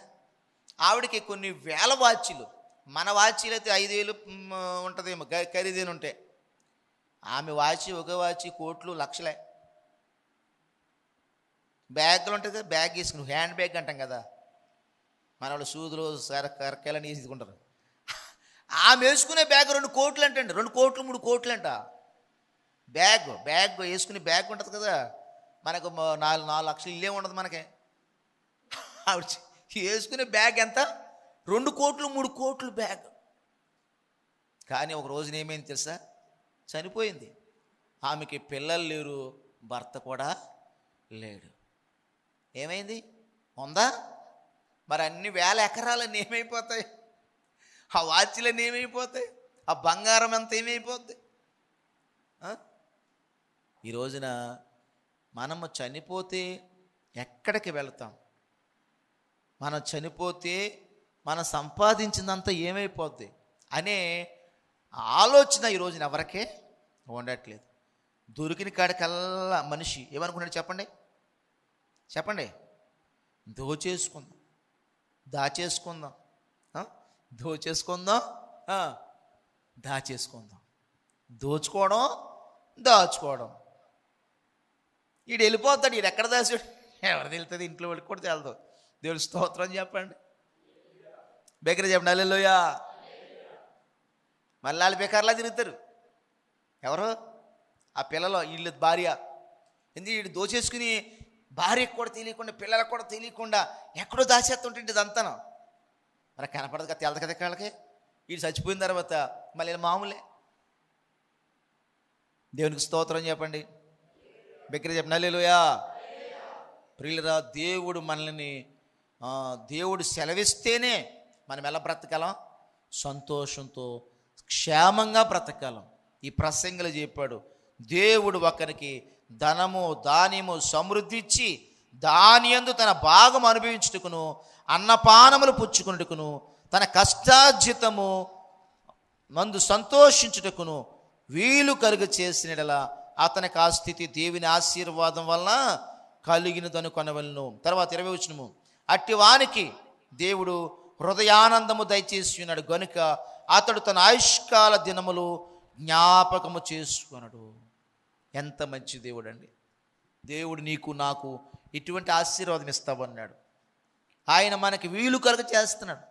ఆవిడకి కొన్ని వేల వాచీలు. మన వాచీలు అయితే 5,000 ఉంటుందేమో ఖరీదైన ఉంటాయి. ఆమె వాచి, ఒక వాచి కోట్లు లక్షలే. బ్యాగులు ఉంటుంది కదా, బ్యాగ్ వేసుకుని, హ్యాండ్ బ్యాగ్ అంటాం కదా, మన వాళ్ళు సూదులు కరకాయలని తీసుకుంటారు. ఆమె వేసుకునే బ్యాగ్ 2 కోట్లు అంటండి, 2 కోట్లు 3 కోట్లు అంట. బ్యాగ్ వేసుకునే బ్యాగ్ ఉంటుంది కదా, మనకు 4 లక్షలు ఇల్లే ఉండదు మనకి. ఆవిడ వేసుకునే బ్యాగ్ ఎంత? 2 కోట్లు 3 కోట్లు బ్యాగ్. కానీ ఒక రోజున ఏమైంది తెలుసా? చనిపోయింది. ఆమెకి పిల్లలు లేరు, భర్త కూడా లేడు. ఏమైంది? ఉందా? మరి అన్ని వేల ఎకరాలన్నీ ఏమైపోతాయి? ఆ వాచీలన్నీ ఏమైపోతాయి? ఆ బంగారం ఎంత ఏమైపోద్ది? ఈ రోజున మనము చనిపోతే ఎక్కడికి వెళ్తాం? మనం చనిపోతే మనం సంపాదించిందంతా ఏమైపోద్ది అనే ఆలోచన ఈ రోజున ఎవరికే ఉండట్లేదు. దొరికిన కాడికల్లా మనిషి ఏమనుకున్నాడు చెప్పండి? దాచేసుకుందాం, దోచుకోవడం, దాచుకోవడం. ఈడు వెళ్ళిపోతాడు. ఈడు ఎక్కడ దాచాడు ఎవరు తెలుస్తుంది? ఇంట్లో వాళ్ళకి కూడా తెలదు. దేవుడి స్తోత్రం చెప్పండి, బెకర చెప్పండి, హల్లెలూయా. మళ్ళీ వాళ్ళు బెకార్లా తిరుగుతారు. ఎవరు? ఆ పిల్లలు, వీళ్ళు భార్య. ఎందుకు వీడు దోచేసుకుని భార్యకు కూడా తెలియకుండా, పిల్లలకు కూడా తెలియకుండా ఎక్కడో దాచేస్తుంటే ఇదంతా మరి కనపడదు కదా, తెలదు కదా వాళ్ళకి. వీడు చచ్చిపోయిన తర్వాత మళ్ళీ మామూలే. దేవునికి స్తోత్రం చెప్పండి, బెకర చెప్పండి, హల్లెలూయా. ప్రియులరా, దేవుడు మనల్ని, దేవుడు సెలవిస్తేనే మనం ఎలా బ్రతకాలం? సంతోషంతో క్షేమంగా బ్రతకాలం. ఈ ప్రసంగిలో చెప్పాడు, దేవుడు ఒకరికి ధనము ధాన్యము సమృద్ధి ఇచ్చి దాని యందు తన భాగం అనుభవించుటకును అన్నపానములు పుచ్చుకున్నట్టుకును తన కష్టార్జితము మందు సంతోషించుటకును వీలు కలుగ చేసినలా అతనికి ఆ స్థితి దేవుని ఆశీర్వాదం వలన కలిగినదను కొనవలను. తర్వాత 20వ వచనము, అట్టి వానికి దేవుడు హృదయానందము దయచేసి ఉన్నాడు గనుక అతడు తన ఆయుష్కాల దినములు జ్ఞాపకము చేసుకున్నాడు. ఎంత మంచి దేవుడు అండి! దేవుడు నీకు నాకు ఇటువంటి ఆశీర్వాదం ఇస్తామన్నాడు. ఆయన మనకి వీలు కలుగ చేస్తున్నాడు.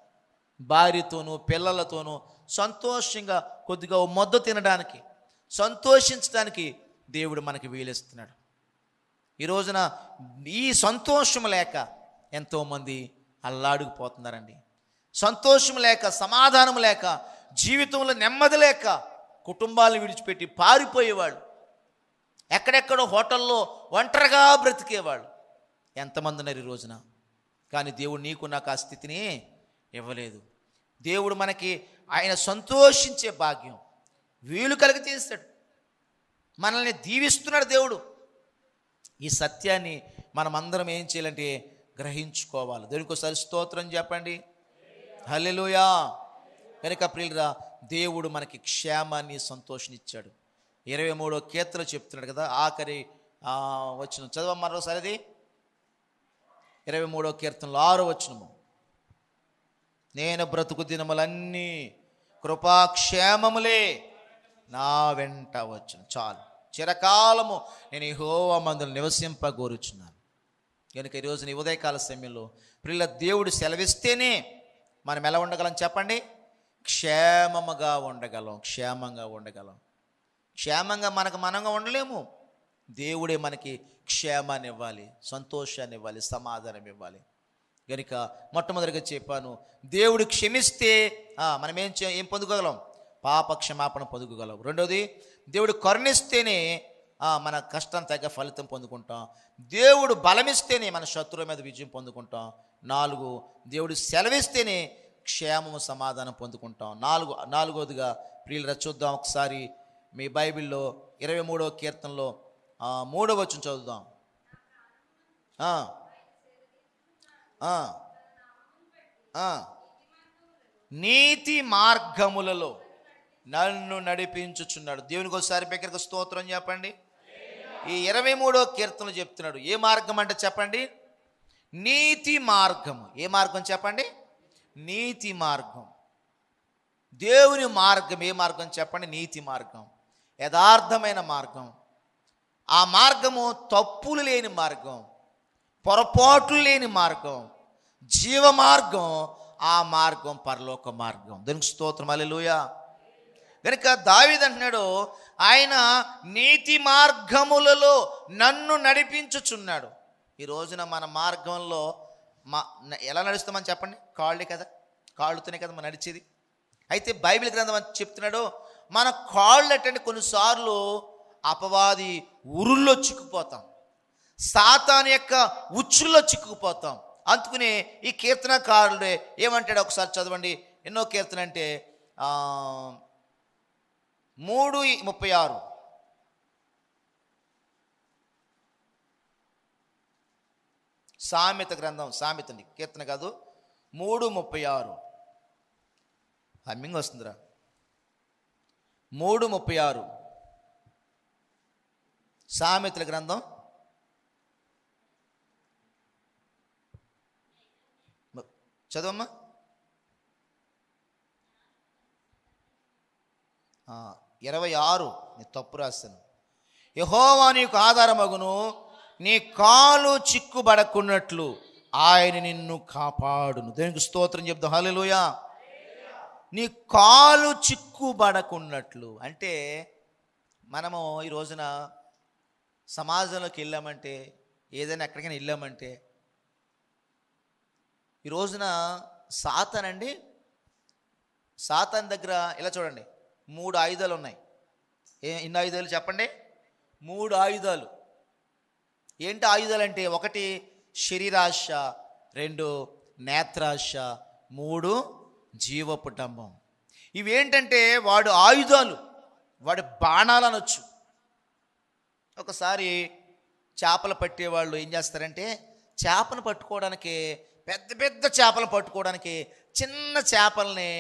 భార్యతోనూ పిల్లలతోనూ సంతోషంగా కొద్దిగా మొద్దు తినడానికి, సంతోషించడానికి దేవుడు మనకి వీలిస్తున్నాడు. ఈ రోజున ఈ సంతోషం లేక ఎంతోమంది అల్లాడుకుపోతున్నారండి. సంతోషం లేక, సమాధానం లేక, జీవితంలో నెమ్మది లేక కుటుంబాలను విడిచిపెట్టి పారిపోయేవాళ్ళు, ఎక్కడెక్కడో హోటల్లో ఒంటరిగా బ్రతికేవాళ్ళు ఎంతమంది ఉన్నారు ఈ రోజున. కానీ దేవుడు నీకు నాకు ఆ స్థితిని ఇవ్వలేదు. దేవుడు మనకి ఆయన సంతోషించే భాగ్యం వీలు కలిగి చేస్తాడు. మనల్ని దీవిస్తున్నాడు దేవుడు. ఈ సత్యాన్ని మనమందరం ఏం చేయాలంటే గ్రహించుకోవాలి. దేవునికి ఒకసారి స్తోత్రం చెప్పండి, హల్లెలూయా. కనుక ప్రియులరా, దేవుడు మనకి క్షేమాన్ని సంతోషాన్నిచ్చాడు. 23వ కీర్తన చెప్తున్నాడు కదా, ఆఖరి వచనం చదవ మరోసారి. అది 23వ కీర్తనలో 6వ వచనము, నేను బ్రతుకు దినములన్నీ కృపాక్షేమములే నా వెంట వచ్చును. చాలు, చిరకాలము నేను యెహోవా మందిరములో నివసింపగోరుచున్నాను. కనుక ఈరోజు నీ ఉదయకాల సమయంలో ప్రియుల దేవుడు సెలవిస్తేనే మనం ఎలా ఉండగలం చెప్పండి? క్షేమంగా ఉండగలం. క్షేమంగా మనంగా ఉండలేము. దేవుడే మనకి క్షేమాన్ని ఇవ్వాలి, సంతోషాన్ని ఇవ్వాలి, సమాధానం ఇవ్వాలి. కనుక మొట్టమొదటిగా చెప్పాను, దేవుడు క్షమిస్తే మనం ఏం పొందుకోగలం? పాప క్షమాపణ పొందుకోగలం. రెండోది, దేవుడు కరుణిస్తేనే మన కష్టం తగ్గ ఫలితం పొందుకుంటాం. దేవుడు బలమిస్తేనే మన శత్రువు మీద విజయం పొందుకుంటాం. 4, దేవుడు సెలవిస్తేనే క్షేమము సమాధానం పొందుకుంటాం. నాలుగోదిగా ప్రియులరా చూద్దాం ఒకసారి మీ బైబిల్లో 23వ కీర్తనలో 3వ వచనం చదువుదాం. నీతి మార్గములలో నన్ను నడిపించుచున్నాడు. దేవునికి ఒకసారి దగ్గరకు స్తోత్రం చెప్పండి. ఈ 23వ కీర్తనలు చెప్తున్నాడు. ఏ మార్గం అంటే చెప్పండి? నీతి మార్గము. ఏ మార్గం చెప్పండి? నీతి మార్గం. దేవుని మార్గం ఏ మార్గం చెప్పండి? నీతి మార్గం, యథార్థమైన మార్గం. ఆ మార్గము తప్పులు లేని మార్గం, పొరపాట్లు లేని మార్గం, జీవ మార్గం. ఆ మార్గం పరలోక మార్గం. దానికి స్తోత్రం, హల్లెలూయా. కనుక దావీదు అంటున్నాడు, ఆయన నీతి మార్గములలో నన్ను నడిపించుచున్నాడు. ఈ రోజున మన మార్గంలో ఎలా నడుస్తామని చెప్పండి? కాళ్ళుతోనే కదా మనం నడిచేది. అయితే బైబిల్ గ్రంథం అని చెప్తున్నాడు, మన కాళ్ళు అంటే కొన్నిసార్లు అపవాది ఉరుల్లో చిక్కుపోతాం, సాతాను యొక్క ఉచ్చుల్లో చిక్కుకుపోతాం. అందుకనే ఈ కీర్తనకారుడే ఏమంటాడు ఒకసారి చదవండి. ఎన్నో కీర్తన అంటే 3:36. సామెత గ్రంథం, సామెతండి, కీర్తన కాదు, 3:36. హమ్మింగ్ వస్తుందిరా. 3:36 సామెతల గ్రంథం. చదవమ్మా. 26. నేను తప్పు రాస్తాను. యెహోవా నీకు ఆధారమగును, నీ కాలు చిక్కుబడకున్నట్లు ఆయన నిన్ను కాపాడును. దేనికి స్తోత్రం చెప్తాం, హల్లెలూయా. నీ కాలు చిక్కుబడకున్నట్లు అంటే మనము ఈ రోజున సమాజంలోకి వెళ్ళామంటే, ఏదైనా ఎక్కడికైనా వెళ్ళామంటే, ఈ రోజున సాతాన్ దగ్గర ఇలా చూడండి 3 ఆయుధాలు ఉన్నాయి. ఎన్ని ఆయుధాలు చెప్పండి? 3 ఆయుధాలు. ఏంటి ఆయుధాలు అంటే? 1 శరీరాశ, 2 నేత్రాశ, 3 జీవపు డంబం. ఇవేంటంటే వాడు ఆయుధాలు, వాడి బాణాలు అనొచ్చు. ఒకసారి చేపలు పట్టేవాళ్ళు ఏం చేస్తారంటే, చేపను పట్టుకోవడానికి, పెద్ద పెద్ద చేపలు పట్టుకోవడానికి చిన్న చేపల్ని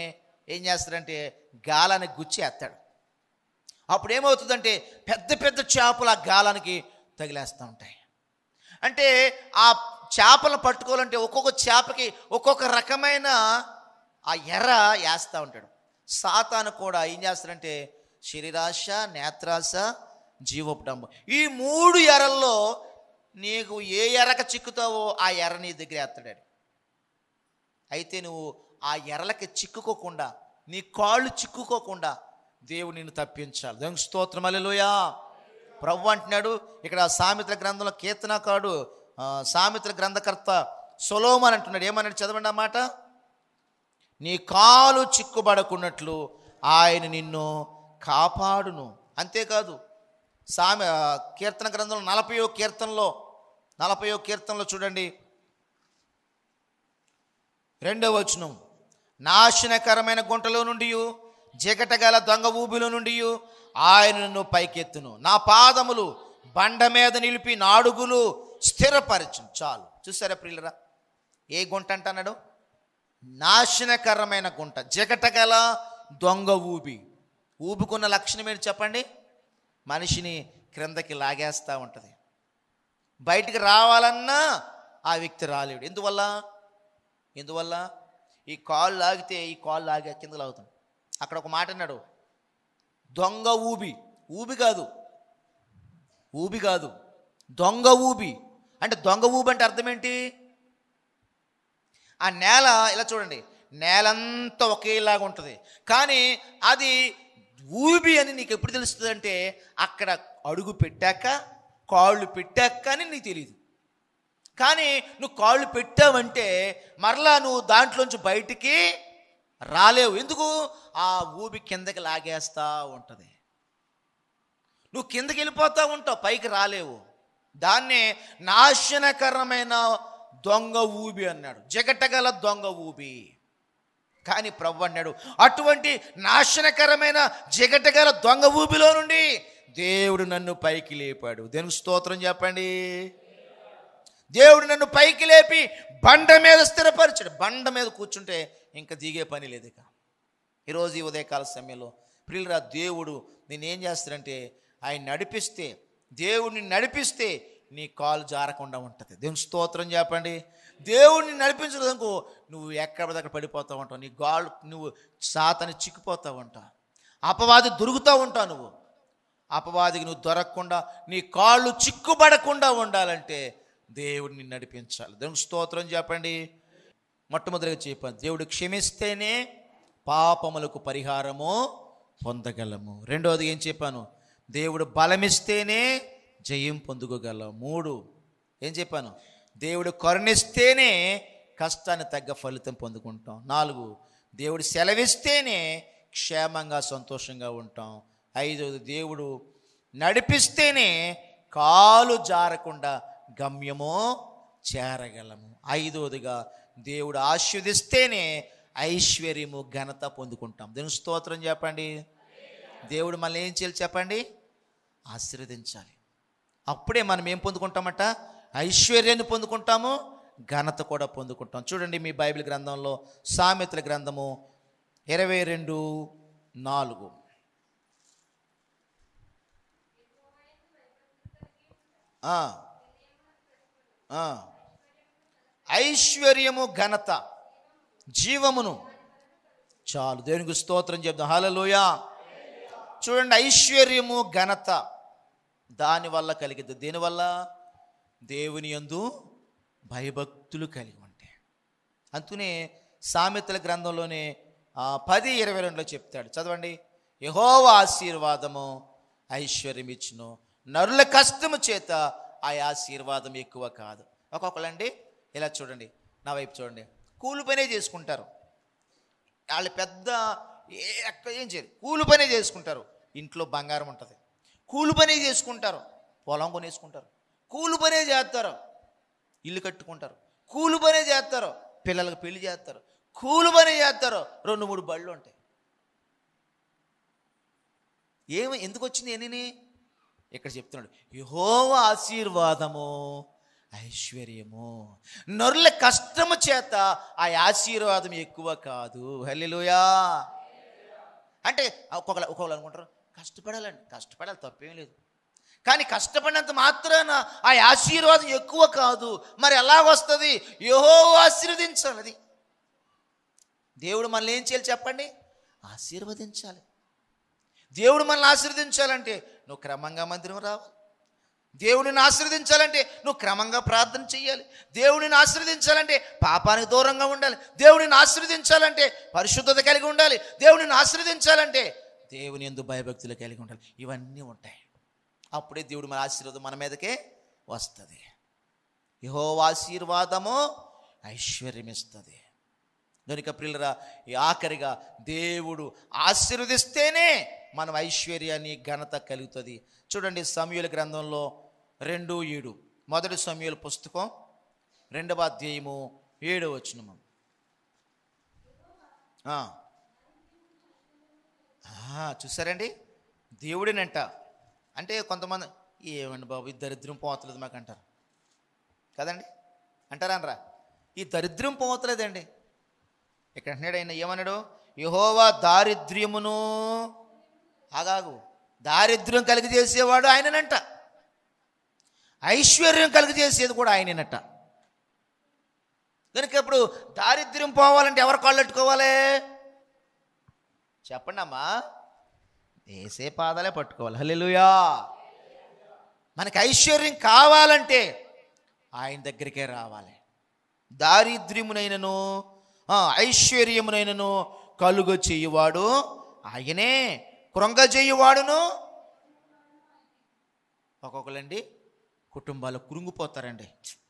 ఏం చేస్తారంటే గాలానికి గుచ్చి ఎత్తాడు. అప్పుడు ఏమవుతుందంటే పెద్ద పెద్ద చేపలు ఆ గాలానికి తగిలేస్తూ ఉంటాయి. అంటే ఆ చేపలను పట్టుకోవాలంటే ఒక్కొక్క చేపకి ఒక్కొక్క రకమైన ఆ ఎర్ర వేస్తూ ఉంటాడు. సాతాను కూడా ఏం చేస్తాడంటే శరీరాశ, నేత్రాశ, జీవపు డంబం, ఈ 3 ఎర్రల్లో నీకు ఏ ఎర్రక చిక్కుతావో ఆ ఎర్ర నీ దగ్గర వేస్తాడు. అయితే నువ్వు ఆ ఎర్రలకి చిక్కుకోకుండా, నీ కాళ్ళు చిక్కుకోకుండా దేవుడు నిన్ను తప్పించాలి. దేవునికి స్తోత్రం, హల్లెలూయా. ప్రభు అంటున్నాడు ఇక్కడ సామెతల గ్రంథంలో, కీర్తనకారుడు సామెతల గ్రంథకర్త సొలొమోను అంటున్నాడు. ఏమన్నాడు చదవండి ఆ మాట? నీ కాలు చిక్కుబడకున్నట్లు ఆయన నిన్ను కాపాడును. అంతేకాదు కీర్తన గ్రంథంలో 40వ కీర్తనలో చూడండి 2వ వచనం. నాశనకరమైన గుంటలో నుండి, జిగటగల దొంగ ఊబిలో నుండి ఆయన నన్ను పైకెత్తును. నా పాదములు బండ మీద నిలిపి నాడుగులు స్థిరపరచును. చాలు. చూసారా ప్రియులరా, ఏ గుంట అంటున్నాడు? నాశనకరమైన గుంట, జిగటగల దొంగ ఊబికున్న లక్షణం ఏంటి చెప్పండి? మనిషిని క్రిందకి లాగేస్తూ ఉంటుంది. బయటికి రావాలన్నా ఆ వ్యక్తి రాలేడు. ఎందువల్ల? ఈ కాళ్ళు లాగితే ఈ కాళ్ళు లాగే కింద లాగుతాం. అక్కడ ఒక మాట అన్నాడు, దొంగ ఊబి కాదు, దొంగ ఊబి. అంటే దొంగ ఊబి అంటే అర్థం ఏంటి? ఆ నేల ఇలా చూడండి, నేలంతా ఒకేలాగా ఉంటుంది, కానీ అది ఊబి అని నీకు ఎప్పుడు తెలుస్తుంది అంటే అక్కడ అడుగు పెట్టాక, కాళ్ళు పెట్టాక అని నీకు తెలియదు. కానీ నువ్వు కాళ్ళు పెట్టావంటే మరలా నువ్వు దాంట్లోంచి బయటికి రాలేవు. ఎందుకు? ఆ ఊబి కిందకి లాగేస్తూ ఉంటుంది, నువ్వు కిందకి వెళ్ళిపోతూ ఉంటావు, పైకి రాలేవు. దాన్నే నాశనకరమైన దొంగ ఊబి అన్నాడు, జగటగల దొంగ ఊబి. కానీ ప్రభు అన్నాడు, అటువంటి నాశనకరమైన జగటగల దొంగ ఊబిలో నుండి దేవుడు నన్ను పైకి లేపాడు. దేవునికి స్తోత్రం చెప్పండి. దేవుడు నన్ను పైకి లేపి బండ మీద స్థిరపరిచాడు. బండ మీద కూర్చుంటే ఇంకా దిగే పని లేదు. ఇక ఈరోజు ఈ ఉదయకాల సమయంలో ప్రియులరా, దేవుడు నేనేం చేస్తాడంటే ఆయన నడిపిస్తే, దేవుడిని నడిపిస్తే నీ కాలు జారకుండా ఉంటుంది. దేవుని స్తోత్రం చెప్పండి. దేవుడిని నడిపించడానికి నువ్వు ఎక్కడ దగ్గర పడిపోతూ ఉంటావు, నీ గాళ్ళు నువ్వు సాతాను చిక్కిపోతూ ఉంటావు, అపవాది దొరుకుతూ ఉంటావు. నువ్వు అపవాదికి నువ్వు దొరకకుండా, నీ కాళ్ళు చిక్కుపడకుండా ఉండాలంటే దేవుడిని నడిపించాలి. దేవుని స్తోత్రం చెప్పండి. మొట్టమొదటిగా చెప్పాను, దేవుడు క్షమిస్తేనే పాపములకు పరిహారము పొందగలము. రెండవది ఏం చెప్పాను? దేవుడు బలమిస్తేనే జయం పొందుకోగలం. 3 ఏం చెప్పాను? దేవుడు కరుణిస్తేనే కష్టాన్ని తగ్గ ఫలితం పొందుకుంటాం. 4 దేవుడు సెలవిస్తేనే క్షేమంగా సంతోషంగా ఉంటాం. 5 దేవుడు నడిపిస్తేనే కాలు జారకుండా గమ్యము చేరగలము. 5వదిగా దేవుడు ఆశీర్వదిస్తేనే ఐశ్వర్యము ఘనత పొందుకుంటాం. దేవుని స్తోత్రం చెప్పండి. దేవుడు మళ్ళీ ఏం చేయాలి చెప్పండి? ఆశీర్వదించాలి. అప్పుడే మనం ఏం పొందుకుంటామట? ఐశ్వర్యాన్ని పొందుకుంటాము, ఘనత కూడా పొందుకుంటాం. చూడండి మీ బైబిల్ గ్రంథంలో సామెతల గ్రంథము 22:4. ఐశ్వర్యము ఘనత జీవమును చాలు. దేవునికి స్తోత్రం చెప్దాం. హల్లెలూయా. చూడండి, ఐశ్వర్యము ఘనత దానివల్ల కలిగిద్ది. దేనివల్ల? దేవుని యందు భయభక్తులు కలిగి ఉంటే. అందుకనే సామెతల గ్రంథంలోనే 10:22లో చెప్తాడు, చదవండి. యెహోవా ఆశీర్వాదము ఐశ్వర్యం ఇచ్చును, నరుల కష్టము చేత ఆ ఆశీర్వాదం ఎక్కువ కాదు. ఒక్కొక్కలండి ఇలా చూడండి, నా వైపు చూడండి, కూలి పనే చేసుకుంటారు. వాళ్ళు పెద్ద ఏం చేయరు, కూలి పనే చేసుకుంటారు. ఇంట్లో బంగారం ఉంటుంది, కూలి పనే చేసుకుంటారు. పొలం కొనేసుకుంటారు, కూలి పనే చేస్తారు. ఇల్లు కట్టుకుంటారు, కూలి పనే చేస్తారు. పిల్లలకు పెళ్లి చేస్తారు, కూలి పనే చేస్తారు. 2-3 బళ్ళు ఉంటాయి. ఎందుకు వచ్చింది ఎన్ని? ఇక్కడ చెప్తున్నాడు, యెహోవా ఆశీర్వాదము ఐశ్వర్యము, నరుల కష్టము చేత ఆ ఆశీర్వాదం ఎక్కువ కాదు. హల్లెలూయా. అంటే ఒక్కొక్కరు అనుకుంటారు కష్టపడాలి, తప్పేం లేదు. కానీ కష్టపడినంత మాత్రాన ఆ ఆశీర్వాదం ఎక్కువ కాదు. మరి ఎలాగొస్తుంది? యెహోవా ఆశీర్వదించాలి. అది దేవుడు మనల్ని ఏం చేయాలి చెప్పండి? ఆశీర్వదించాలి. దేవుడు మనల్ని ఆశీర్వదించాలంటే నువ్వు క్రమంగా మందిరం రావాలి. దేవుడిని ఆశీర్వదించాలంటే నువ్వు క్రమంగా ప్రార్థన చేయాలి. దేవుడిని ఆశీర్వదించాలంటే పాపానికి దూరంగా ఉండాలి. దేవుడిని ఆశీర్వదించాలంటే పరిశుద్ధత కలిగి ఉండాలి. దేవుడిని ఆశీర్వదించాలంటే దేవుని యందు భయభక్తులు కలిగి ఉండాలి. ఇవన్నీ ఉంటాయి. అప్పుడే దేవుడు మన ఆశీర్వాదం మన మీదకే వస్తుంది. యెహోవా ఆశీర్వాదము ఐశ్వర్యం ఇస్తుంది. కనుక ప్రియులరా, ఈ ఆఖరిగా దేవుడు ఆశీర్వదిస్తేనే మనం ఐశ్వర్యాన్ని ఘనత కలుగుతుంది. చూడండి సమూయేలు గ్రంథంలో 2:7, 1 సమూయేలు పుస్తకం 2వ అధ్యాయము 7వ వచనము. చూసారండి, దేవుడినంట. అంటే కొంతమంది ఏమండి బాబు, ఈ దరిద్రం పోతలేదు మాకు అంటారు కదండి, అంటారనరా? ఈ దరిద్రం పోతలేదండి. ఇక్కడ అంటున్నాడు ఆయన, ఏమన్నాడు? యెహోవా దారిద్ర్యమును దారిద్ర్యం కలిగజేసేవాడు ఆయననంట, ఐశ్వర్యం కలిగజేసేది కూడా ఆయననట. కనుక ఇప్పుడు దారిద్ర్యం పోవాలంటే ఎవరు కాళ్ళు పట్టుకోవాలి చెప్పండి అమ్మా? యేసే పాదాలే పట్టుకోవాలి. హల్లెలూయా. మనకి ఐశ్వర్యం కావాలంటే ఆయన దగ్గరికే రావాలి. దారిద్ర్యమునైనను ఐశ్వర్యమునైనను కలుగ చేయువాడు ఆయనే, కృంగజేయువాడును. ఒక్కొక్కరండి కుటుంబాలు కృంగిపోతారండి.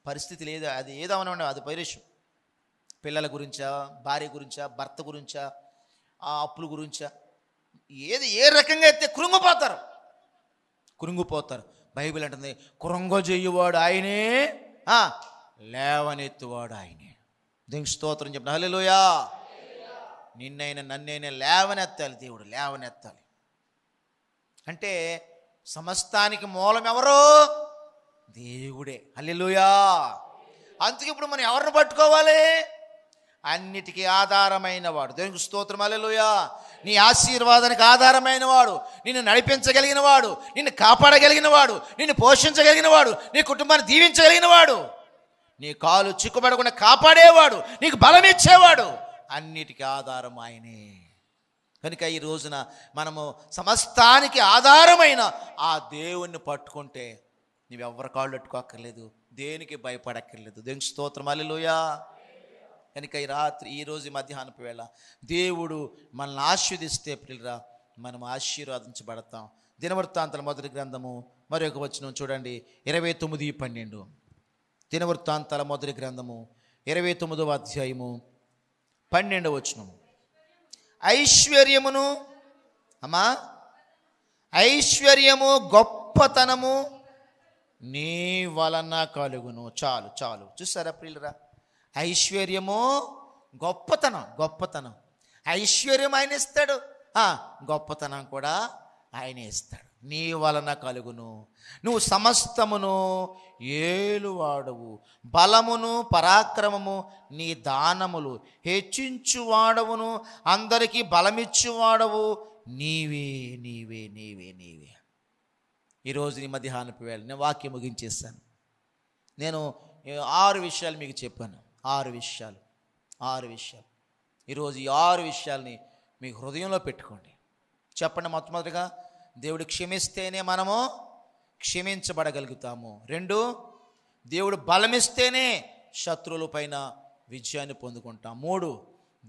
పరిస్థితి లేదు, అది ఏదవనండి, అది పైరేషం. పిల్లల గురించా, భార్య గురించా, భర్త గురించా, ఆ అప్పుల గురించా, ఏ రకంగా అయితే కృంగిపోతారు. బైబిల్ అంటుంది కృంగజేయువాడు ఆయనే, లేవనెత్తువాడు ఆయనే. దేవునికి స్తోత్రం చెప్పిన హల్లెలూయా. నిన్నైనా నన్నైనా లేవనెత్తాలి దేవుడు, లేవనెత్తాలి. అంటే సమస్తానికి మూలం ఎవరు? దేవుడే. హల్లెలూయా. అందుకే ఇప్పుడు మనం ఎవరిని పట్టుకోవాలి? అన్నిటికీ ఆధారమైన వాడు. దేవునికి స్తోత్రం. హల్లెలూయా. నీ ఆశీర్వాదానికి ఆధారమైన వాడు, నిన్ను నడిపించగలిగిన వాడు, నిన్ను కాపాడగలిగిన వాడు, నిన్ను పోషించగలిగిన వాడు, నీ కుటుంబాన్ని దీవించగలిగిన వాడు, నీ కాలు చిక్కుపడకుండా కాపాడేవాడు, నీకు బలం ఇచ్చేవాడు, అన్నిటికీ ఆధారం ఆయనే. కనుక ఈ రోజున మనము సమస్తానికి ఆధారమైన ఆ దేవుణ్ణి పట్టుకుంటే నువ్వెవ్వరి కాళ్ళు పెట్టుకోక్కర్లేదు, దేనికి భయపడక్కర్లేదు. దేవునికి స్తోత్రం. హల్లెలూయా. కనుక ఈ రోజు మధ్యాహ్నపు వేళ దేవుడు మనల్ని ఆశీర్వదిస్తే ప్రియులారా, మనం ఆశీర్వాదించబడతాం. దినవృత్తాంతాల మొదటి గ్రంథము మరొక వచనం చూడండి, 29:12. దినవృత్తాంతాల మొదటి గ్రంథము 29వ అధ్యాయము 12వ వచనం. ఐశ్వర్యమును ఐశ్వర్యము గొప్పతనము నీ వలన కలుగును. చాలు చూసారా ప్రియులరా, ఐశ్వర్యము గొప్పతనం. ఐశ్వర్యం ఆయన ఇస్తాడు, గొప్పతనం కూడా ఆయన ఇస్తాడు. నీ వలన కలుగును. నువ్వు సమస్తమును ఏలువాడవు, బలమును పరాక్రమము నీ దానములు హెచ్చించువాడవును, అందరికీ బలమిచ్చువాడవు నీవే. ఈరోజు నీ మధ్యాహ్నపు వేళ నేను వాక్యం ముగించేస్తాను. నేను 6 విషయాలు మీకు చెప్పాను. 6 విషయాలు. ఈరోజు ఈ 6 విషయాల్ని మీకు హృదయంలో పెట్టుకోండి. చెప్పండి. మొట్టమొదటిగా, దేవుడు క్షమిస్తేనే మనము క్షమించబడగలుగుతాము. 2, దేవుడు బలమిస్తేనే శత్రువుల పైన విజయాన్ని పొందుకుంటాం. 3,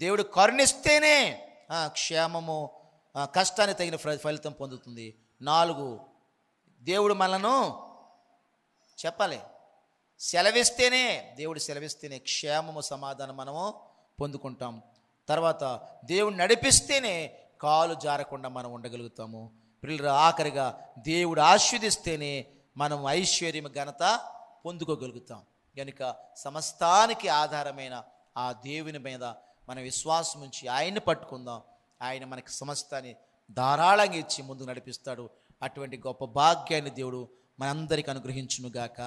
దేవుడు కరుణిస్తేనే క్షేమము, కష్టానికి తగిన ఫలితం పొందుతుంది. 4, దేవుడు మనను దేవుడు సెలవిస్తేనే క్షేమము, సమాధానం మనము పొందుకుంటాం. తర్వాత దేవుడు నడిపిస్తేనే కాలు జారకుండా మనం ఉండగలుగుతాము. ప్రియులారా, ఆఖరిగా దేవుడు ఆశీర్వదిస్తేనే మనం ఐశ్వర్యం, ఘనత పొందుకోగలుగుతాం. కనుక సమస్తానికి ఆధారమైన ఆ దేవుని మీద మన విశ్వాసం ఉంచి ఆయన్ని పట్టుకుందాం. ఆయన మనకి సమస్తాన్ని ధారాళంగా ఇచ్చి ముందుకు నడిపిస్తాడు. అటువంటి గొప్ప భాగ్యాన్ని దేవుడు మనందరికీ అనుగ్రహించునుగాక.